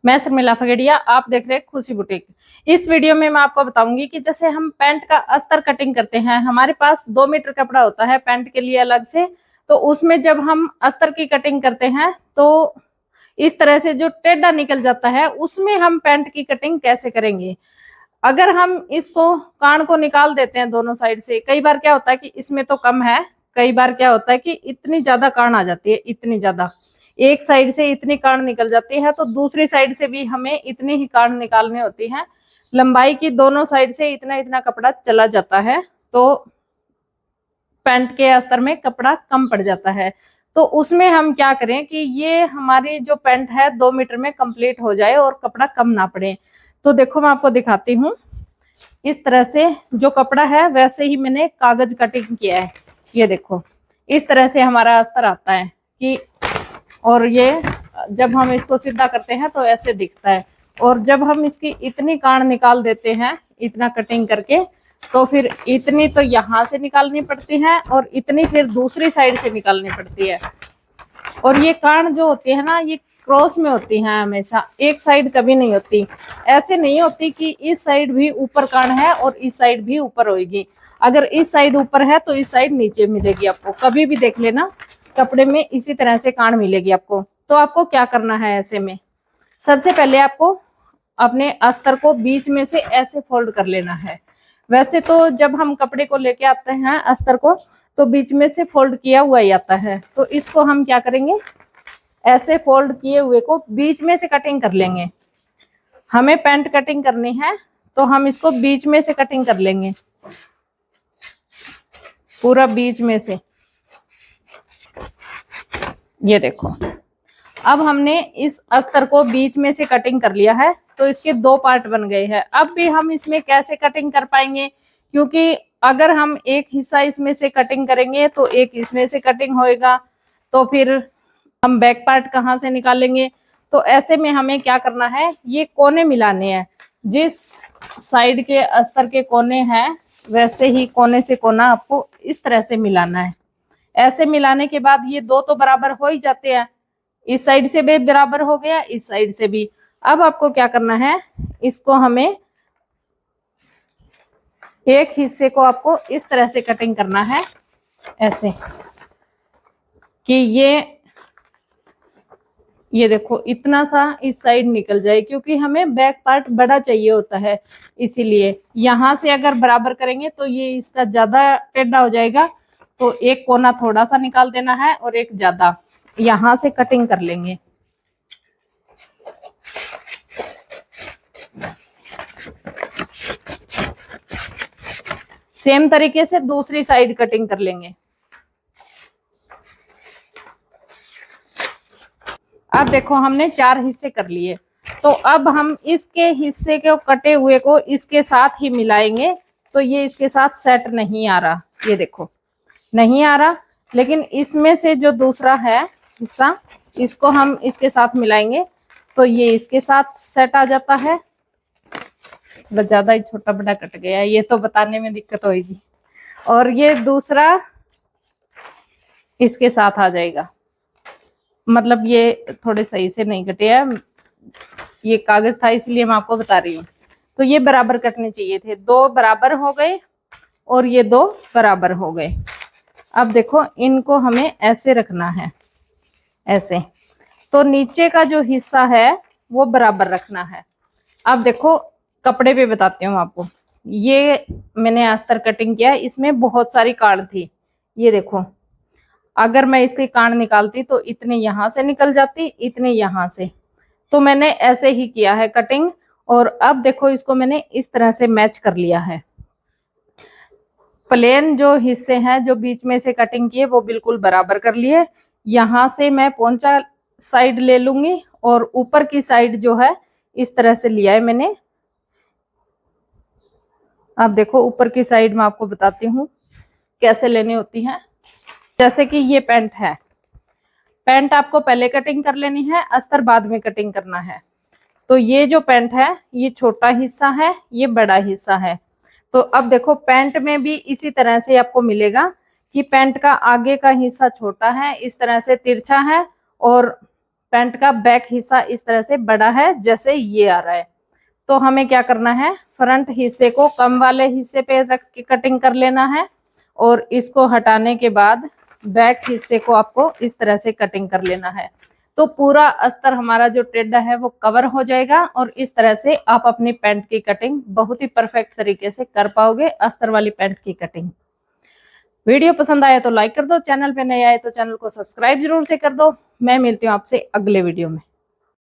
मैं शर्मिला फगड़िया, आप देख रहे हैं खुशी बुटीक। इस वीडियो में मैं आपको बताऊंगी कि जैसे हम पैंट का अस्तर कटिंग करते हैं, हमारे पास 2 मीटर कपड़ा होता है पैंट के लिए अलग से। तो उसमें जब हम अस्तर की कटिंग करते हैं तो इस तरह से जो टेढ़ा निकल जाता है, उसमें हम पैंट की कटिंग कैसे करेंगे। अगर हम इसको कान को निकाल देते हैं दोनों साइड से, कई बार क्या होता है कि इसमें तो कम है, कई बार क्या होता है कि इतनी ज्यादा कान आ जाती है, इतनी ज्यादा एक साइड से इतनी कान निकल जाती है, तो दूसरी साइड से भी हमें इतनी ही कान निकालनी होती है। लंबाई की दोनों साइड से इतना इतना कपड़ा चला जाता है, तो पैंट के अस्तर में कपड़ा कम पड़ जाता है। तो उसमें हम क्या करें कि ये हमारी जो पैंट है 2 मीटर में कंप्लीट हो जाए और कपड़ा कम ना पड़े। तो देखो मैं आपको दिखाती हूँ। इस तरह से जो कपड़ा है वैसे ही मैंने कागज कटिंग किया है। ये देखो इस तरह से हमारा अस्तर आता है कि, और ये जब हम इसको सीधा करते हैं तो ऐसे दिखता है। और जब हम इसकी इतनी कान निकाल देते हैं इतना कटिंग करके, तो फिर इतनी तो यहाँ से निकालनी पड़ती है और इतनी फिर दूसरी साइड से निकालनी पड़ती है। और ये कान जो होती है ना, ये क्रॉस में होती है हमेशा, एक साइड कभी नहीं होती। ऐसे नहीं होती कि इस साइड भी ऊपर कान है और इस साइड भी ऊपर होगी। अगर इस साइड ऊपर है तो इस साइड नीचे मिलेगी आपको। कभी भी देख लेना कपड़े में इसी तरह से कान मिलेगी आपको। तो आपको क्या करना है, ऐसे में सबसे पहले आपको अपने अस्तर को बीच में से ऐसे फोल्ड कर लेना है। वैसे तो जब हम कपड़े को लेके आते हैं अस्तर को, तो बीच में से फोल्ड किया हुआ ही आता है। तो इसको हम क्या करेंगे, ऐसे फोल्ड किए हुए को बीच में से कटिंग कर लेंगे। हमें पैंट कटिंग करनी है तो हम इसको बीच में से कटिंग कर लेंगे, पूरा बीच में से। ये देखो अब हमने इस अस्तर को बीच में से कटिंग कर लिया है, तो इसके 2 पार्ट बन गए हैं। अब भी हम इसमें कैसे कटिंग कर पाएंगे, क्योंकि अगर हम एक हिस्सा इसमें से कटिंग करेंगे तो एक इसमें से कटिंग होएगा, तो फिर हम बैक पार्ट कहाँ से निकालेंगे। तो ऐसे में हमें क्या करना है, ये कोने मिलाने हैं। जिस साइड के अस्तर के कोने हैं वैसे ही कोने से कोना आपको इस तरह से मिलाना है। ऐसे मिलाने के बाद ये 2 तो बराबर हो ही जाते हैं, इस साइड से भी बराबर हो गया, इस साइड से भी। अब आपको क्या करना है, इसको हमें एक हिस्से को आपको इस तरह से कटिंग करना है, ऐसे कि ये देखो इतना सा इस साइड निकल जाए, क्योंकि हमें बैक पार्ट बड़ा चाहिए होता है। इसीलिए यहां से अगर बराबर करेंगे तो ये इसका ज्यादा टेढ़ा हो जाएगा। तो एक कोना थोड़ा सा निकाल देना है और एक ज्यादा, यहां से कटिंग कर लेंगे। सेम तरीके से दूसरी साइड कटिंग कर लेंगे। अब देखो हमने 4 हिस्से कर लिए, तो अब हम इसके हिस्से को कटे हुए को इसके साथ ही मिलाएंगे। तो ये इसके साथ सेट नहीं आ रहा, ये देखो नहीं आ रहा, लेकिन इसमें से जो दूसरा है हिस्सा, इसको हम इसके साथ मिलाएंगे तो ये इसके साथ सेट आ जाता है। बस ज्यादा ही छोटा बड़ा कट गया, ये तो बताने में दिक्कत होगी। और ये दूसरा इसके साथ आ जाएगा, मतलब ये थोड़े सही से नहीं कटे हैं, ये कागज था इसलिए मैं आपको बता रही हूँ। तो ये बराबर कटने चाहिए थे, 2 बराबर हो गए और ये 2 बराबर हो गए। अब देखो इनको हमें ऐसे रखना है, ऐसे। तो नीचे का जो हिस्सा है वो बराबर रखना है। अब देखो कपड़े पे बताती हूँ आपको। ये मैंने अस्तर कटिंग किया, इसमें बहुत सारी कान थी। ये देखो अगर मैं इसकी कान निकालती तो इतने यहाँ से निकल जाती, इतने यहाँ से। तो मैंने ऐसे ही किया है कटिंग। और अब देखो इसको मैंने इस तरह से मैच कर लिया है। प्लेन जो हिस्से हैं जो बीच में से कटिंग किए वो बिल्कुल बराबर कर लिए। यहाँ से मैं पोंचा साइड ले लूंगी और ऊपर की साइड जो है इस तरह से लिया है मैंने। अब देखो ऊपर की साइड में आपको बताती हूँ कैसे लेनी होती है। जैसे कि ये पैंट है, पैंट आपको पहले कटिंग कर लेनी है, अस्तर बाद में कटिंग करना है। तो ये जो पैंट है ये छोटा हिस्सा है, ये बड़ा हिस्सा है। तो अब देखो पैंट में भी इसी तरह से आपको मिलेगा कि पैंट का आगे का हिस्सा छोटा है, इस तरह से तिरछा है, और पैंट का बैक हिस्सा इस तरह से बड़ा है, जैसे ये आ रहा है। तो हमें क्या करना है, फ्रंट हिस्से को कम वाले हिस्से पे रख के कटिंग कर लेना है, और इसको हटाने के बाद बैक हिस्से को आपको इस तरह से कटिंग कर लेना है। तो पूरा अस्तर हमारा जो टेढ़ा है वो कवर हो जाएगा, और इस तरह से आप अपनी पैंट की कटिंग बहुत ही परफेक्ट तरीके से कर पाओगे, अस्तर वाली पैंट की कटिंग। वीडियो पसंद आया तो लाइक कर दो, चैनल पे नए आए तो चैनल को सब्सक्राइब जरूर से कर दो। मैं मिलती हूँ आपसे अगले वीडियो में।